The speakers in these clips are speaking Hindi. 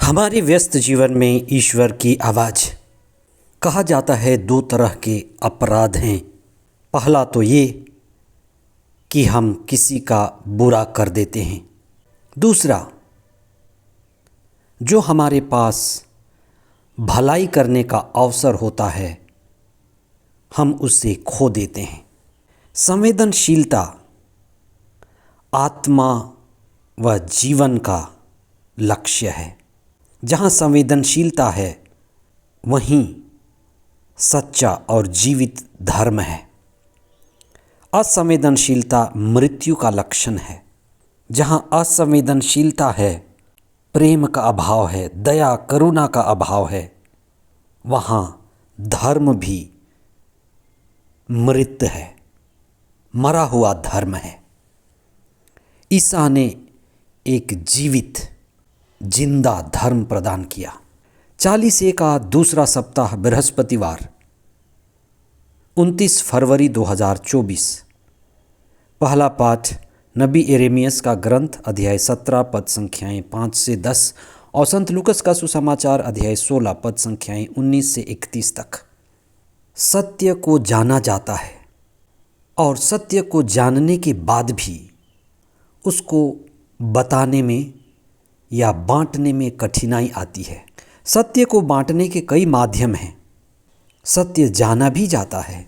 हमारे व्यस्त जीवन में ईश्वर की आवाज़। कहा जाता है दो तरह के अपराध हैं। पहला तो ये कि हम किसी का बुरा कर देते हैं। दूसरा, जो हमारे पास भलाई करने का अवसर होता है हम उसे खो देते हैं। संवेदनशीलता आत्मा व जीवन का लक्ष्य है। जहाँ संवेदनशीलता है वहीं सच्चा और जीवित धर्म है। असंवेदनशीलता मृत्यु का लक्षण है। जहाँ असंवेदनशीलता है, प्रेम का अभाव है, दया करुणा का अभाव है, वहाँ धर्म भी मृत है, मरा हुआ धर्म है। ईसा ने एक जीवित जिंदा धर्म प्रदान किया। 40A का दूसरा सप्ताह बृहस्पतिवार 29 फरवरी 2024। पहला पाठ नबी यिर्मयाह का ग्रंथ अध्याय 17 पद संख्याएं 5 से 10 और संत लूकस का सुसमाचार अध्याय 16 पद संख्याएं 19 से 31 तक। सत्य को जाना जाता है और सत्य को जानने के बाद भी उसको बताने में या बांटने में कठिनाई आती है। सत्य को बांटने के कई माध्यम हैं। सत्य जाना भी जाता है,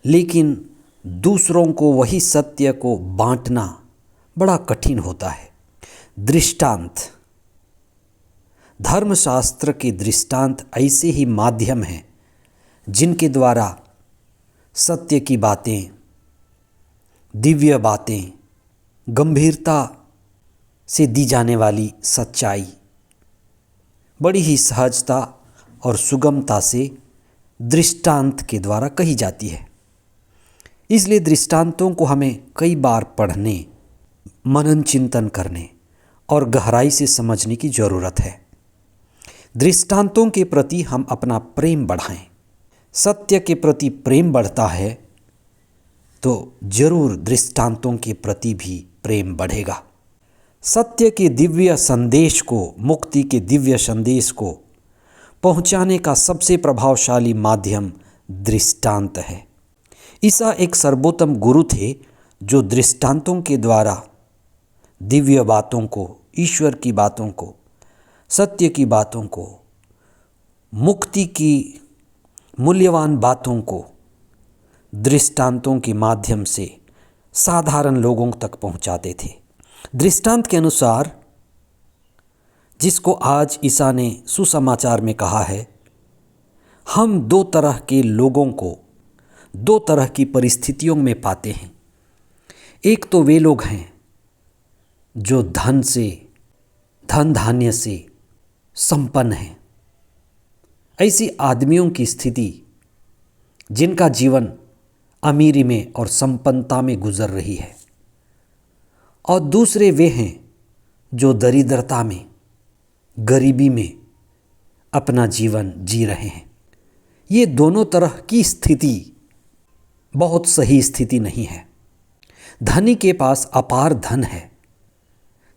लेकिन दूसरों को वही सत्य को बांटना बड़ा कठिन होता है। दृष्टांत, धर्मशास्त्र के दृष्टांत ऐसे ही माध्यम हैं जिनके द्वारा सत्य की बातें, दिव्य बातें, गंभीरता से दी जाने वाली सच्चाई बड़ी ही सहजता और सुगमता से दृष्टांत के द्वारा कही जाती है। इसलिए दृष्टांतों को हमें कई बार पढ़ने, मनन चिंतन करने और गहराई से समझने की ज़रूरत है। दृष्टांतों के प्रति हम अपना प्रेम बढ़ाएं। सत्य के प्रति प्रेम बढ़ता है तो जरूर दृष्टांतों के प्रति भी प्रेम बढ़ेगा। सत्य के दिव्य संदेश को, मुक्ति के दिव्य संदेश को पहुंचाने का सबसे प्रभावशाली माध्यम दृष्टांत है। ईसा एक सर्वोत्तम गुरु थे जो दृष्टांतों के द्वारा दिव्य बातों को, ईश्वर की बातों को, सत्य की बातों को, मुक्ति की मूल्यवान बातों को दृष्टांतों के माध्यम से साधारण लोगों तक पहुंचाते थे। दृष्टांत के अनुसार, जिसको आज ईसा ने सुसमाचार में कहा है, हम दो तरह के लोगों को दो तरह की परिस्थितियों में पाते हैं। एक तो वे लोग हैं जो धन से, धन धान्य से संपन्न हैं। ऐसी आदमियों की स्थिति जिनका जीवन अमीरी में और संपन्नता में गुजर रही है, और दूसरे वे हैं जो दरिद्रता में, गरीबी में अपना जीवन जी रहे हैं। ये दोनों तरह की स्थिति बहुत सही स्थिति नहीं है। धनी के पास अपार धन है,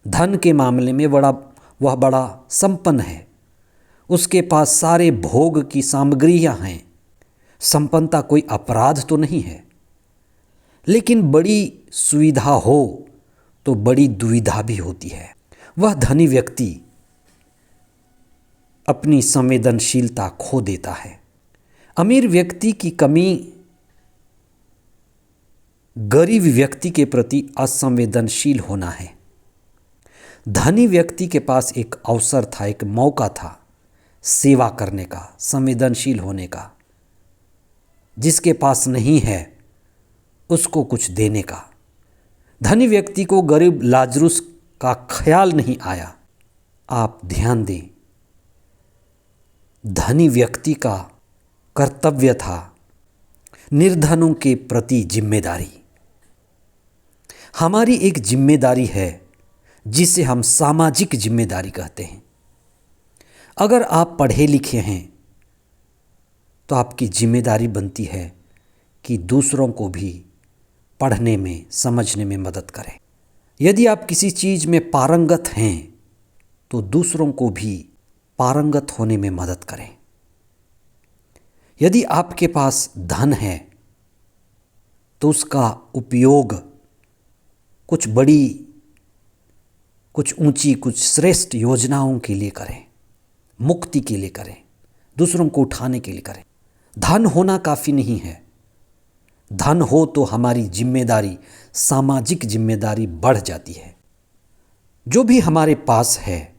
धन के मामले में वह बड़ा संपन्न है, उसके पास सारे भोग की सामग्रियां हैं। संपन्नता कोई अपराध तो नहीं है, लेकिन बड़ी सुविधा हो तो बड़ी दुविधा भी होती है। वह धनी व्यक्ति अपनी संवेदनशीलता खो देता है। अमीर व्यक्ति की कमी गरीब व्यक्ति के प्रति असंवेदनशील होना है। धनी व्यक्ति के पास एक अवसर था, एक मौका था सेवा करने का, संवेदनशील होने का। जिसके पास नहीं है उसको कुछ देने का। धनी व्यक्ति को गरीब लाजरुस का ख्याल नहीं आया। आप ध्यान दें, धनी व्यक्ति का कर्तव्य था निर्धनों के प्रति जिम्मेदारी। हमारी एक जिम्मेदारी है जिसे हम सामाजिक जिम्मेदारी कहते हैं। अगर आप पढ़े लिखे हैं तो आपकी जिम्मेदारी बनती है कि दूसरों को भी पढ़ने में, समझने में मदद करें। यदि आप किसी चीज़ में पारंगत हैं तो दूसरों को भी पारंगत होने में मदद करें। यदि आपके पास धन है तो उसका उपयोग कुछ बड़ी, कुछ ऊंची, कुछ श्रेष्ठ योजनाओं के लिए करें, मुक्ति के लिए करें, दूसरों को उठाने के लिए करें। धन होना काफ़ी नहीं है। धन हो तो हमारी जिम्मेदारी, सामाजिक जिम्मेदारी बढ़ जाती है। जो भी हमारे पास है,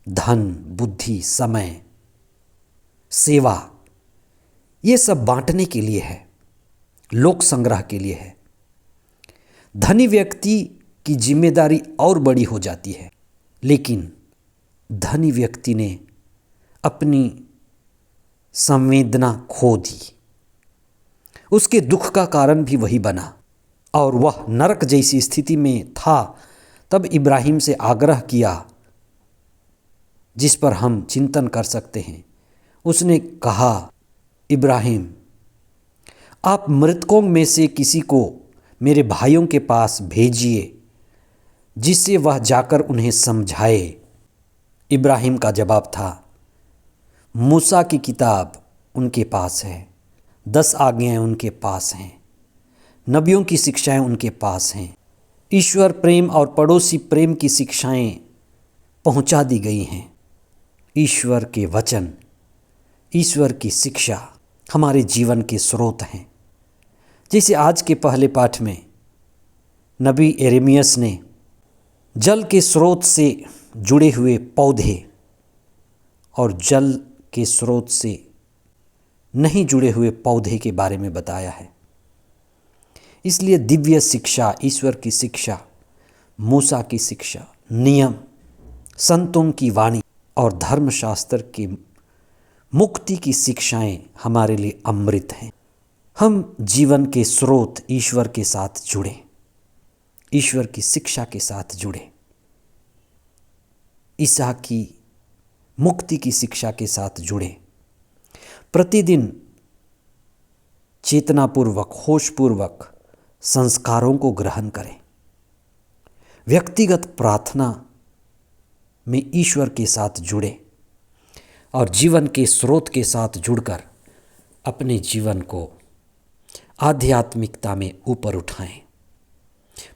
धन, बुद्धि, समय, सेवा, ये सब बांटने के लिए है, लोक संग्रह के लिए है। धनी व्यक्ति की जिम्मेदारी और बड़ी हो जाती है, लेकिन धनी व्यक्ति ने अपनी संवेदना खो दी। उसके दुख का कारण भी वही बना और वह नरक जैसी स्थिति में था। तब इब्राहिम से आग्रह किया, जिस पर हम चिंतन कर सकते हैं। उसने कहा, इब्राहिम, आप मृतकों में से किसी को मेरे भाइयों के पास भेजिए, जिससे वह जाकर उन्हें समझाए। इब्राहिम का जवाब था, मूसा की किताब उनके पास है, 10 आज्ञाएं उनके पास हैं, नबियों की शिक्षाएं उनके पास हैं, ईश्वर प्रेम और पड़ोसी प्रेम की शिक्षाएं पहुंचा दी गई हैं। ईश्वर के वचन, ईश्वर की शिक्षा हमारे जीवन के स्रोत हैं। जैसे आज के पहले पाठ में नबी यिर्मयाह ने जल के स्रोत से जुड़े हुए पौधे और जल के स्रोत से नहीं जुड़े हुए पौधे के बारे में बताया है। इसलिए दिव्य शिक्षा, ईश्वर की शिक्षा, मूसा की शिक्षा, नियम, संतों की वाणी और धर्मशास्त्र की मुक्ति की शिक्षाएं हमारे लिए अमृत हैं। हम जीवन के स्रोत ईश्वर के साथ जुड़ें, ईश्वर की शिक्षा के साथ जुड़ें, ईसा की मुक्ति की शिक्षा के साथ जुड़ें। प्रतिदिन चेतनापूर्वक, होशपूर्वक संस्कारों को ग्रहण करें। व्यक्तिगत प्रार्थना में ईश्वर के साथ जुड़ें और जीवन के स्रोत के साथ जुड़कर अपने जीवन को आध्यात्मिकता में ऊपर उठाएं।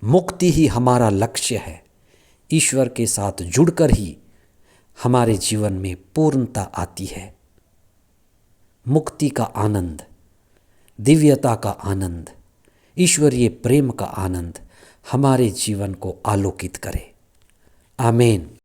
मुक्ति ही हमारा लक्ष्य है। ईश्वर के साथ जुड़कर ही हमारे जीवन में पूर्णता आती है। मुक्ति का आनंद, दिव्यता का आनंद, ईश्वरीय प्रेम का आनंद हमारे जीवन को आलोकित करे। आमीन।